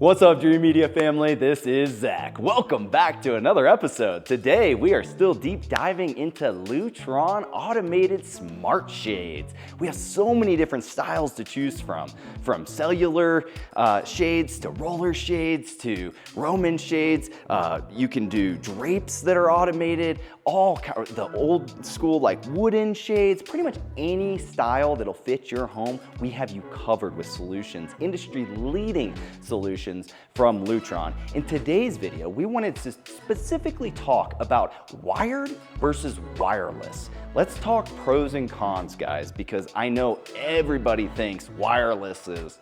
What's up, Dream Media family? This is Zach. Welcome back to another episode. Today, we are still deep diving into Lutron automated smart shades. We have so many different styles to choose from cellular shades to roller shades to Roman shades. You can do drapes that are automated, the old school like wooden shades, pretty much any style that'll fit your home. We have you covered with solutions, industry leading solutions from Lutron. In today's video, we wanted to specifically talk about wired versus wireless. Let's talk pros and cons, guys, because I know everybody thinks wireless is,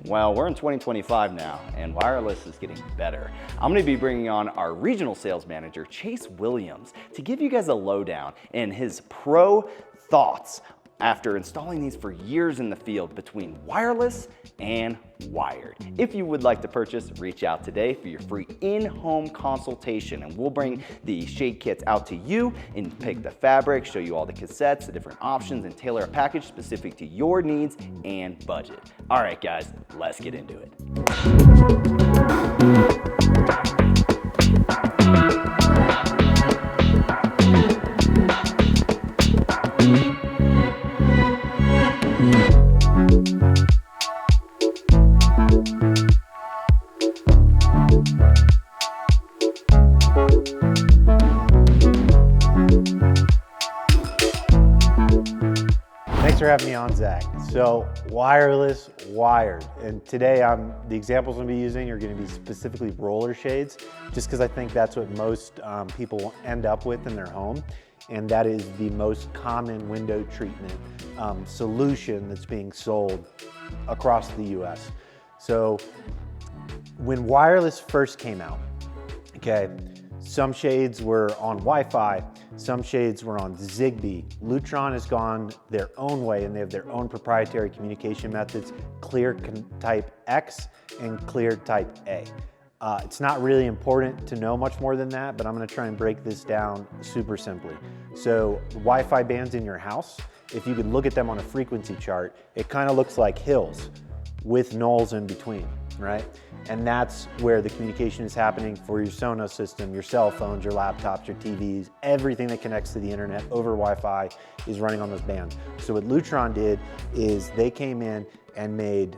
well, we're in 2025 now, and wireless is getting better. I'm gonna be bringing on our regional sales manager, Chase Williams, to give you guys a lowdown and his pro thoughts after installing these for years in the field between wireless and wired. If you would like to purchase, reach out today for your free in-home consultation, and we'll bring the shade kits out to you and pick the fabric, show you all the cassettes, the different options, and tailor a package specific to your needs and budget. All right, guys, let's get into it. Thanks for having me on, Zach. So wireless, wired, and today the examples I'm going to be using are going to be specifically roller shades, just because I think that's what most people end up with in their home, and that is the most common window treatment solution that's being sold across the US. So when wireless first came out, okay, some shades were on Wi-Fi, some shades were on Zigbee. Lutron has gone their own way, and they have their own proprietary communication methods, Clear Type X and Clear Type A. It's not really important to know much more than that, but I'm gonna try and break this down super simply. So Wi-Fi bands in your house, if you could look at them on a frequency chart, it kind of looks like hills with knolls in between, right? And that's where the communication is happening for your Sonos system, your cell phones, your laptops, your TVs, everything that connects to the internet over Wi-Fi is running on those bands. So what Lutron did is they came in and made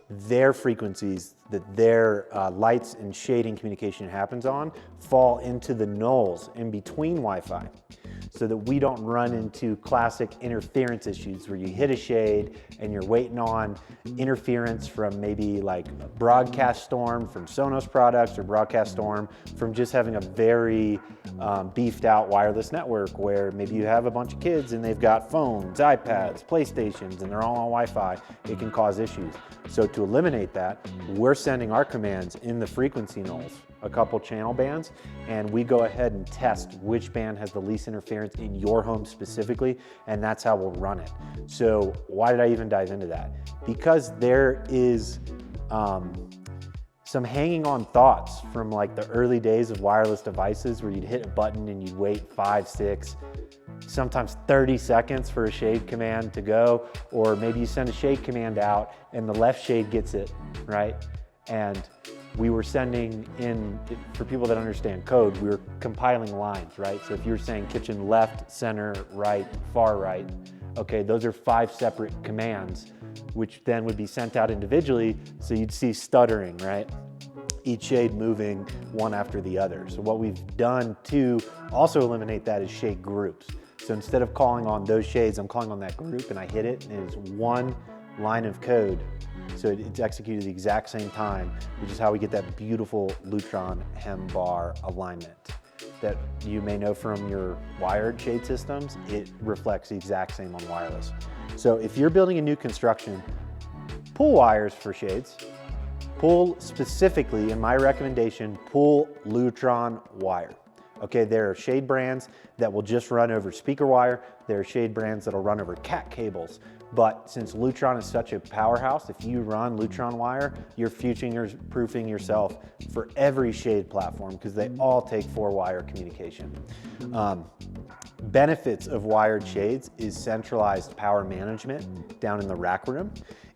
their frequencies that their lights and shading communication happens on fall into the knolls in between Wi-Fi, so that we don't run into classic interference issues where you hit a shade and you're waiting on interference from maybe like a broadcast storm from Sonos products or broadcast storm from just having a very beefed out wireless network where maybe you have a bunch of kids and they've got phones, iPads, PlayStations, and they're all on Wi-Fi. It can cause issues. So to eliminate that, we're sending our commands in the frequency knolls, a couple channel bands, and we go ahead and test which band has the least interference in your home specifically, and that's how we'll run it. So why did I even dive into that? Because there is some hanging on thoughts from like the early days of wireless devices where you'd hit a button and you'd wait 5, 6, sometimes 30 seconds for a shade command to go, or maybe you send a shade command out and the left shade gets it, right? And we were sending in, for people that understand code, we were compiling lines, right? So if you're saying kitchen left, center, right, far right, okay, those are 5 separate commands, which then would be sent out individually, so you'd see stuttering, right? Each shade moving one after the other. So what we've done to also eliminate that is shade groups. So instead of calling on those shades, I'm calling on that group and I hit it, and it's one line of code. So it's executed at the exact same time, which is how we get that beautiful Lutron hem bar alignment that you may know from your wired shade systems. It reflects the exact same on wireless. So if you're building a new construction, pull wires for shades. Pull specifically, in my recommendation, pull Lutron wire. Okay, there are shade brands that will just run over speaker wire. There are shade brands that'll run over cat cables. But since Lutron is such a powerhouse, if you run Lutron wire, you're future-proofing yourself for every shade platform because they all take 4-wire communication. Benefits of wired shades is centralized power management down in the rack room.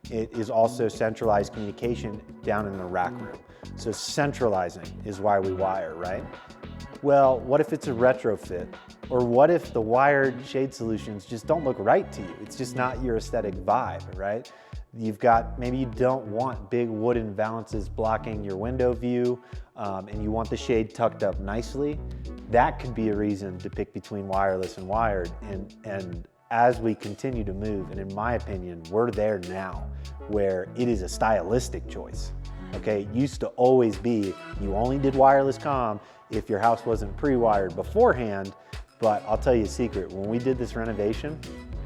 it is also centralized communication down in the rack room. So centralizing is why we wire, right? Well, what if it's a retrofit? Or what if the wired shade solutions just don't look right to you? It's just not your aesthetic vibe, right? You've got, maybe you don't want big wooden valances blocking your window view, and you want the shade tucked up nicely. That could be a reason to pick between wireless and wired. And as we continue to move, and in my opinion, we're there now, where it is a stylistic choice. Okay, it used to always be, you only did wireless comm if your house wasn't pre-wired beforehand. But I'll tell you a secret, when we did this renovation,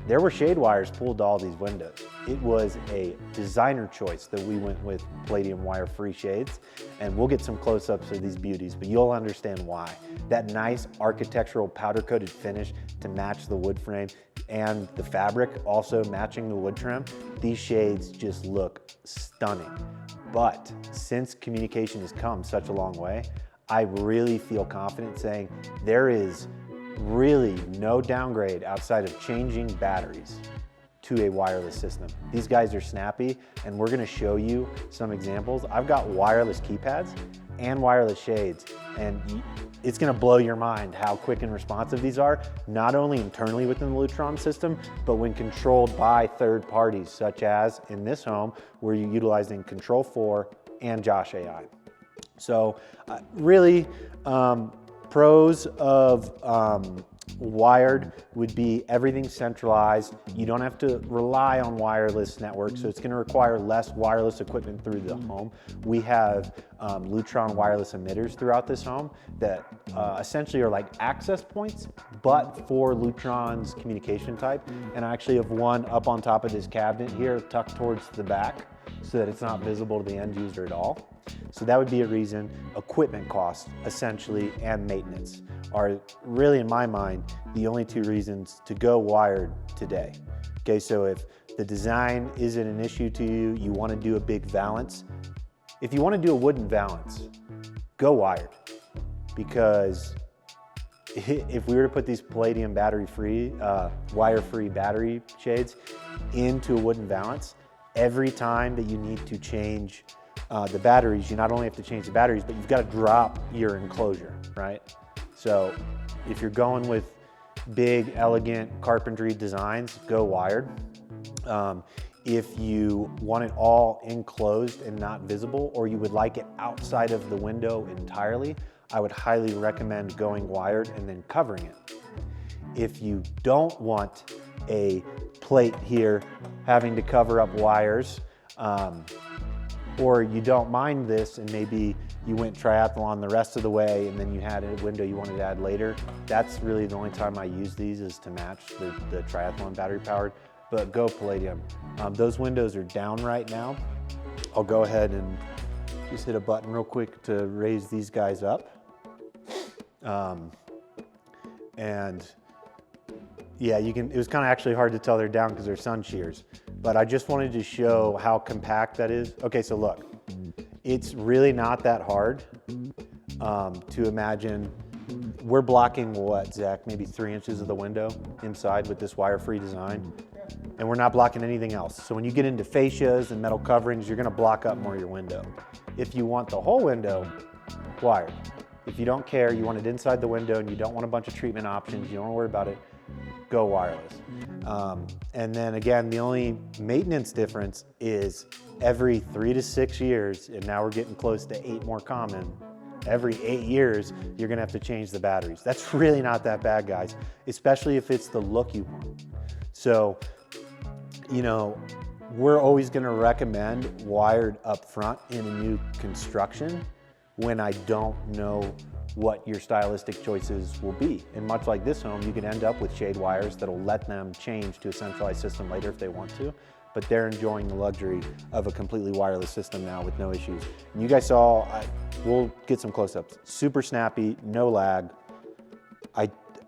there were shade wires pulled to all these windows. It was a designer choice that we went with palladium wire-free shades, and we'll get some close-ups of these beauties, but you'll understand why. That nice architectural powder-coated finish to match the wood frame and the fabric also matching the wood trim, these shades just look stunning. But since communication has come such a long way, I really feel confident saying there is really no downgrade outside of changing batteries to a wireless system. These guys are snappy, and we're gonna show you some examples. I've got wireless keypads and wireless shades, and it's gonna blow your mind how quick and responsive these are, not only internally within the Lutron system, but when controlled by third parties, such as in this home, where you're utilizing Control 4 and Josh AI. So really, pros of wired would be everything centralized. You don't have to rely on wireless networks, so it's going to require less wireless equipment through the home. We have Lutron wireless emitters throughout this home that essentially are like access points, but for Lutron's communication type. And I actually have one up on top of this cabinet here, tucked towards the back, so that it's not visible to the end user at all. So that would be a reason. Equipment costs, essentially, and maintenance are really, in my mind, the only two reasons to go wired today. Okay, so if the design isn't an issue to you, you want to do a big valance. If you want to do a wooden valance, go wired. Because if we were to put these palladium battery-free, wire-free battery shades into a wooden valance, every time that you need to change the batteries, you not only have to change the batteries, but you've got to drop your enclosure, right? So if you're going with big, elegant carpentry designs, go wired. If you want it all enclosed and not visible, or you would like it outside of the window entirely, I would highly recommend going wired and then covering it. If you don't want a plate here having to cover up wires, or you don't mind this and maybe you went triathlon the rest of the way and then you had a window you wanted to add later, that's really the only time I use these is to match the triathlon battery powered, but go palladium. Those windows are down right now. I'll go ahead and just hit a button real quick to raise these guys up. And yeah, you can, it was kind of actually hard to tell they're down because they're sun shears, but I just wanted to show how compact that is. Okay, so look, it's really not that hard to imagine. We're blocking what, Zach, maybe 3 inches of the window inside with this wire-free design, and we're not blocking anything else. So when you get into fascias and metal coverings, you're gonna block up more of your window. If you want the whole window, wired. If you don't care, you want it inside the window and you don't want a bunch of treatment options, you don't want to worry about it, go wireless. And then again, the only maintenance difference is every 3 to 6 years, and now we're getting close to 8 more common, every 8 years, you're gonna have to change the batteries. That's really not that bad, guys, especially if it's the look you want. So, you know, we're always gonna recommend wired up front in a new construction when I don't know what your stylistic choices will be. And much like this home, you can end up with shade wires that'll let them change to a centralized system later if they want to, but they're enjoying the luxury of a completely wireless system now with no issues. And you guys saw, we'll get some close-ups. Super snappy, no lag.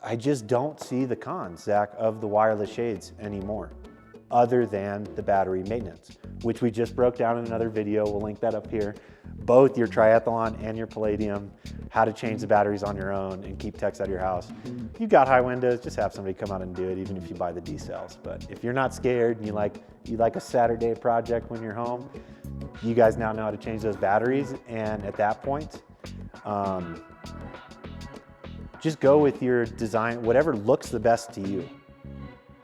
I just don't see the cons, Zach, of the wireless shades anymore, other than the battery maintenance, which we just broke down in another video. We'll link that up here. both your triathlon and your Palladium, how to change the batteries on your own and keep techs out of your house. If you've got high windows, just have somebody come out and do it, even if you buy the D cells. But if you're not scared and you like a Saturday project when you're home, you guys now know how to change those batteries. And at that point, just go with your design, whatever looks the best to you.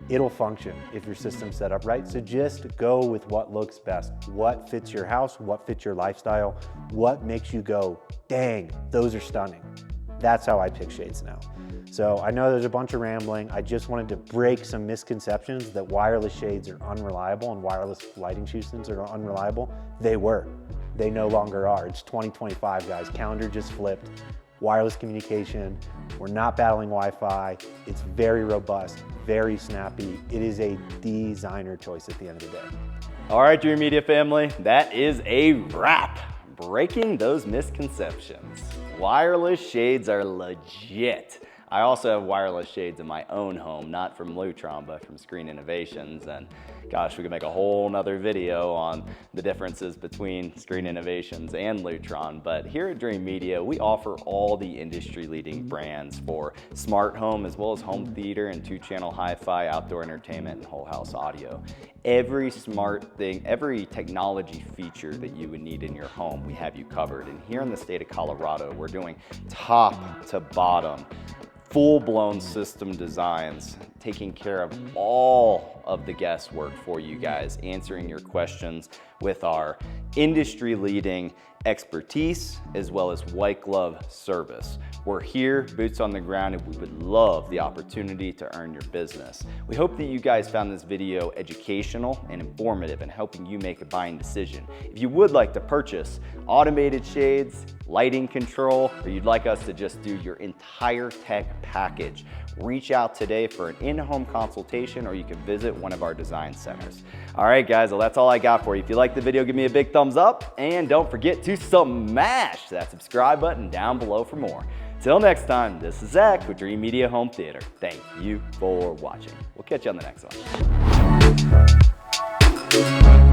It'll function if your system's set up right. So just go with what looks best, what fits your house, what fits your lifestyle, what makes you go, dang, those are stunning. That's how I pick shades now. So I know there's a bunch of rambling. I just wanted to break some misconceptions that wireless shades are unreliable and wireless lighting systems are unreliable. They were. They no longer are. It's 2025, guys. Calendar just flipped. Wireless communication. We're not battling Wi-Fi. It's very robust, very snappy. It is a designer choice at the end of the day. All right, Dream Media family, that is a wrap. Breaking those misconceptions. Wireless shades are legit. I also have wireless shades in my own home, not from Lutron, but from Screen Innovations. And gosh, we could make a whole nother video on the differences between Screen Innovations and Lutron. But here at Dream Media, we offer all the industry-leading brands for smart home, as well as home theater and 2-channel hi-fi, outdoor entertainment, and whole house audio. Every smart thing, every technology feature that you would need in your home, we have you covered. And here in the state of Colorado, we're doing top to bottom, full-blown system designs, taking care of all of the guesswork for you guys, answering your questions with our industry-leading expertise as well as white glove service. We're here, boots on the ground, and we would love the opportunity to earn your business. We hope that you guys found this video educational and informative in helping you make a buying decision. If you would like to purchase automated shades, lighting control, or you'd like us to just do your entire tech package, reach out today for an in-home consultation, or you can visit one of our design centers. All right, guys, well, that's all I got for you. If you like the video, give me a big thumbs up, and don't forget to smash that subscribe button down below for more. Till next time, this is Zach with Dream Media Home Theater. Thank you for watching. We'll catch you on the next one.